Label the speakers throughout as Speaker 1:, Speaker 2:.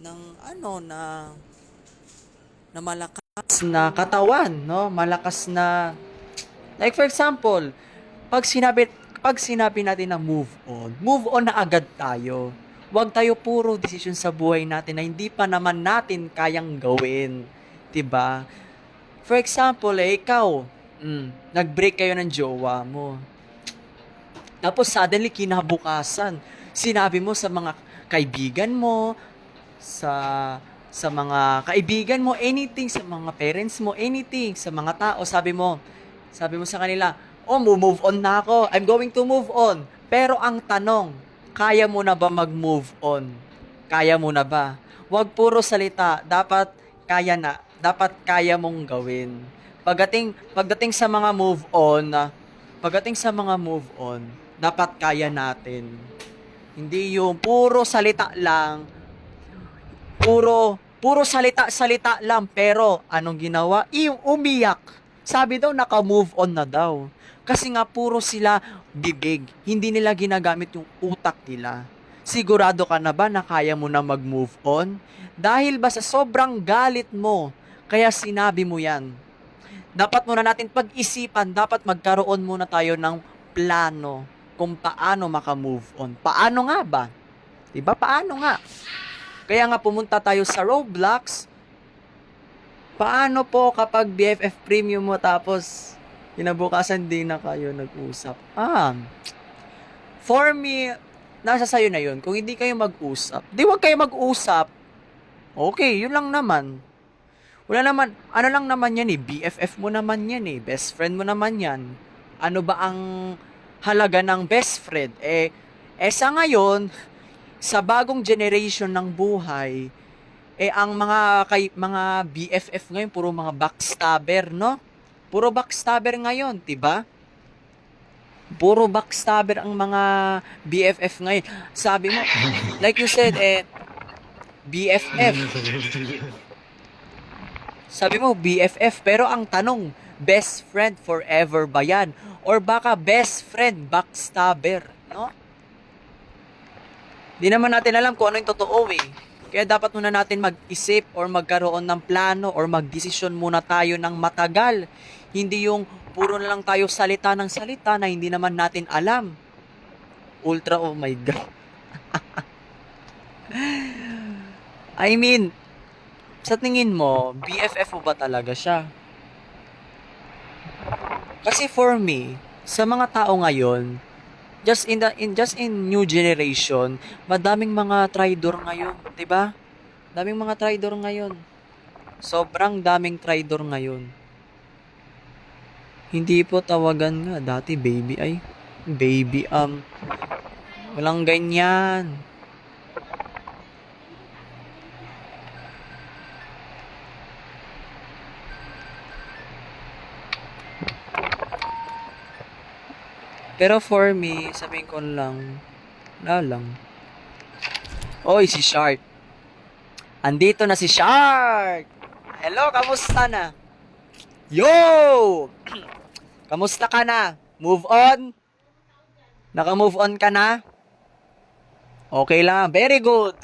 Speaker 1: ng ano na malakas na katawan, no? Malakas na like for example, pag sinabi pag sinabi natin na move on na agad tayo. Huwag tayo puro desisyon sa buhay natin na hindi pa naman natin kayang gawin. 'Di ba? For example, ikaw, nag-break kayo ng jowa mo. Tapos suddenly kinabukasan, sinabi mo sa mga kaibigan mo, sa mga kaibigan mo, anything, sa mga parents mo, anything, sa mga tao, sabi mo sa kanila, oh, move on na ako, I'm going to move on. Pero ang tanong, kaya mo na ba mag-move on? Kaya mo na ba? Huwag puro salita, dapat kaya mong gawin. Pagdating sa mga move on, dapat kaya natin. Hindi yung puro salita lang, puro salita-salita lang, pero anong ginawa? Yung umiyak. Sabi daw naka-move on na daw. Kasi nga puro sila bibig, hindi nila ginagamit yung utak nila. Sigurado ka na ba na kaya mo na mag-move on? Dahil ba sa sobrang galit mo, kaya sinabi mo yan? Dapat muna natin pag-isipan, dapat magkaroon muna tayo ng plano kung paano maka-move on. Paano nga ba? Diba? Paano nga? Kaya nga pumunta tayo sa Roblox. Paano po kapag BFF premium mo tapos kinabukasan din na kayo nag-usap? For me, nasa sayo na yun. Kung hindi kayo mag-usap, di wag kayo mag-usap. Okay, yun lang naman. Wala naman, ano lang naman yan eh, BFF mo naman yan eh, best friend mo naman yan. Ano ba ang halaga ng best friend? Sa ngayon, sa bagong generation ng buhay, ang mga BFF ngayon, puro mga backstabber, no? Puro backstabber ngayon, 'di ba? Puro backstabber ang mga BFF ngayon. Sabi mo, like you said, BFF. Sabi mo, BFF, pero ang tanong, best friend forever ba yan? Or baka best friend backstabber, no? Di naman natin alam kung ano yung totoo eh. Kaya dapat muna natin mag-isip or magkaroon ng plano or magdesisyon muna tayo ng matagal. Hindi yung puro na lang tayo salita ng salita na hindi naman natin alam. Ultra, oh my God. I mean, sa tingin mo, BFF mo ba talaga siya? Kasi for me, sa mga tao ngayon, just in new generation, madaming mga traidor ngayon, 'di ba? Daming mga traidor ngayon. Sobrang daming traidor ngayon. Hindi po tawagan nga dati baby ay baby walang ganyan. Pero for me, sabihin ko lang, wala lang. Oy, si Shark. Andito na si Shark. Hello, kamusta na? Yo! Kamusta ka na? Move on? Naka-move on ka na? Okay lang. Very good.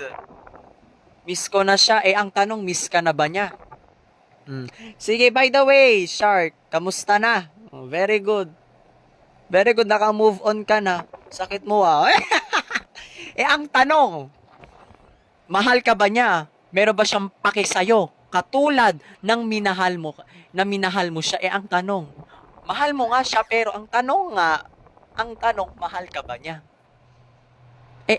Speaker 1: Miss ko na siya. Ang tanong, miss ka na ba niya? Sige, by the way, Shark, kamusta na? Oh, very good. Very good, naka-move on ka na. Sakit mo ang tanong, mahal ka ba niya? Meron ba siyang paki sa'yo? Katulad ng minahal mo siya. Ang tanong, mahal mo nga siya, pero ang tanong, mahal ka ba niya?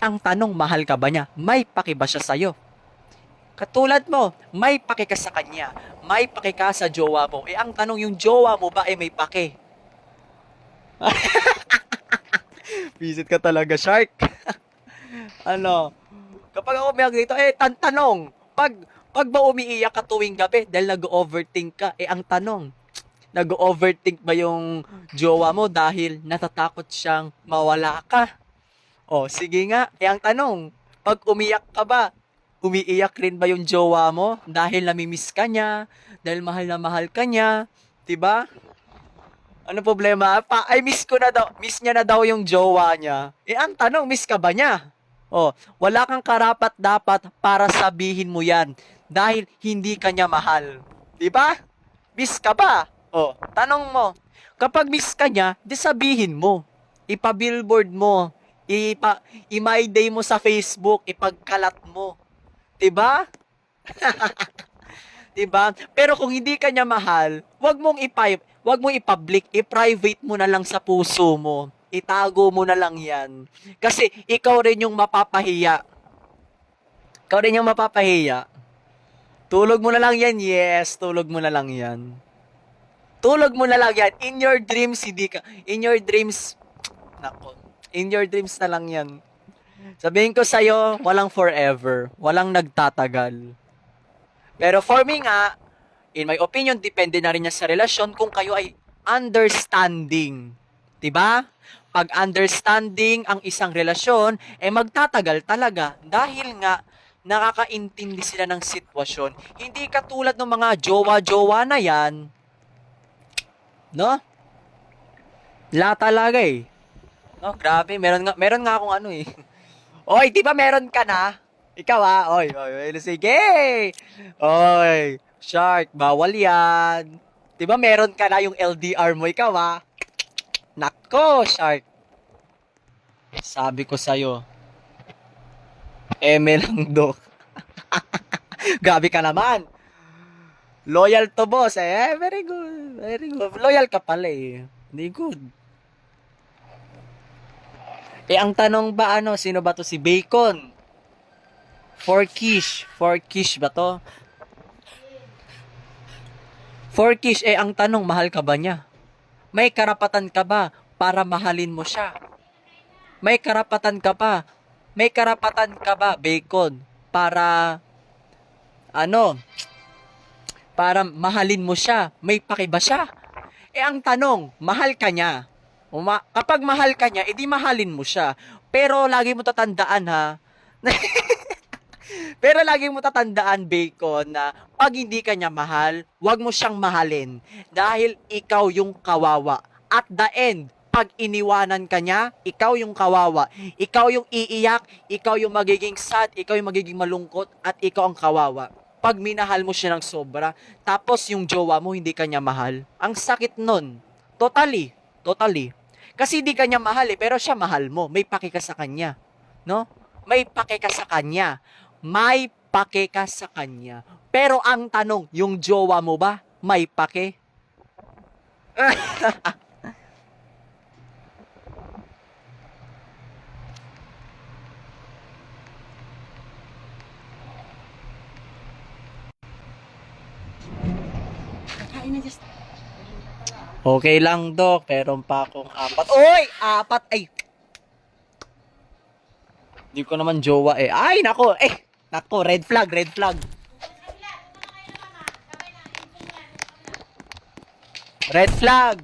Speaker 1: Ang tanong, mahal ka ba niya? May paki ba siya sa'yo? Katulad mo, may paki ka sa kanya. May paki ka sa jowa mo. Ang tanong, yung jowa mo ba may paki? Visit ka talaga, Shark. Ano? Kapag ako umiyak dito, tanong, pag ba umiiyak ka tuwing gabi dahil nag-overthink ka? Ang tanong, nag-overthink ba yung jowa mo dahil natatakot siyang mawala ka? Sige nga. Ang tanong, pag umiyak ka ba, umiiyak rin ba yung jowa mo dahil namimiss ka niya, dahil mahal na mahal ka niya, 'di ba? Ano problema? Miss niya na daw yung jowa niya. Ang tanong, miss ka ba niya? Oh, wala kang karapat-dapat para sabihin mo yan dahil hindi ka niya mahal. 'Di ba? Miss ka ba? Oh, tanong mo. Kapag miss ka niya, di sabihin mo. Ipa-billboard mo. I-my day mo sa Facebook, ipagkalat mo. 'Di ba? 'Di ba? Pero kung hindi ka niya mahal, wag mong i-public, i-private mo na lang sa puso mo. Itago mo na lang 'yan. Kasi ikaw rin yung mapapahiya. Ikaw rin yung mapapahiya. Tulog mo na lang 'yan. Yes, tulog mo na lang 'yan. Tulog mo na lang 'yan. In your dreams, nako. In your dreams na lang 'yan. Sabihin ko sa'yo, walang forever. Walang nagtatagal. Pero for me nga, in my opinion, depende na rin yan sa relasyon kung kayo ay understanding. 'Di ba? Pag understanding ang isang relasyon, magtatagal talaga dahil nga nakakaintindi sila ng sitwasyon. Hindi katulad ng mga jowa-jowa na yan, no? Wala talaga eh. No, grabe, meron nga akong ano eh. Oy, 'di ba meron ka na? Ikaw oy, sige. Oy, shark, bawal 'yan. 'Di ba meron ka na yung LDR mo, ikaw Nako, shark. Sabi ko sa'yo, lang do. Grabe ka naman. Loyal to boss very good. Very good. Loyal ka pala eh. Hindi good. Ang tanong ba sino ba to si Bacon? Forkish ba to? Forkish, ang tanong, mahal ka ba niya? May karapatan ka ba para mahalin mo siya? May karapatan ka ba, Bacon, para para mahalin mo siya? May paki ba siya? Ang tanong, mahal ka niya? Kapag mahal ka niya, edi mahalin mo siya. Pero lagi mo tatandaan Pero lagi mo tatandaan, Bacon, na pag hindi ka niya mahal, wag mo siyang mahalin. Dahil ikaw yung kawawa. At the end, pag iniwanan ka niya, ikaw yung kawawa. Ikaw yung iiyak, ikaw yung magiging sad, ikaw yung magiging malungkot, at ikaw ang kawawa. Pag minahal mo siya ng sobra, tapos yung jowa mo hindi ka niya mahal, ang sakit nun. Totally. Kasi hindi ka niya mahal pero siya mahal mo. May pake ka sa kanya. No? May pake ka sa kanya. Pero ang tanong, yung jowa mo ba, may pake? Okay lang, Dok. Meron pa akong 4. Oy! 4! Ay! Hindi ko naman jowa eh. Ay, nako! Nako, red flag. Red flag!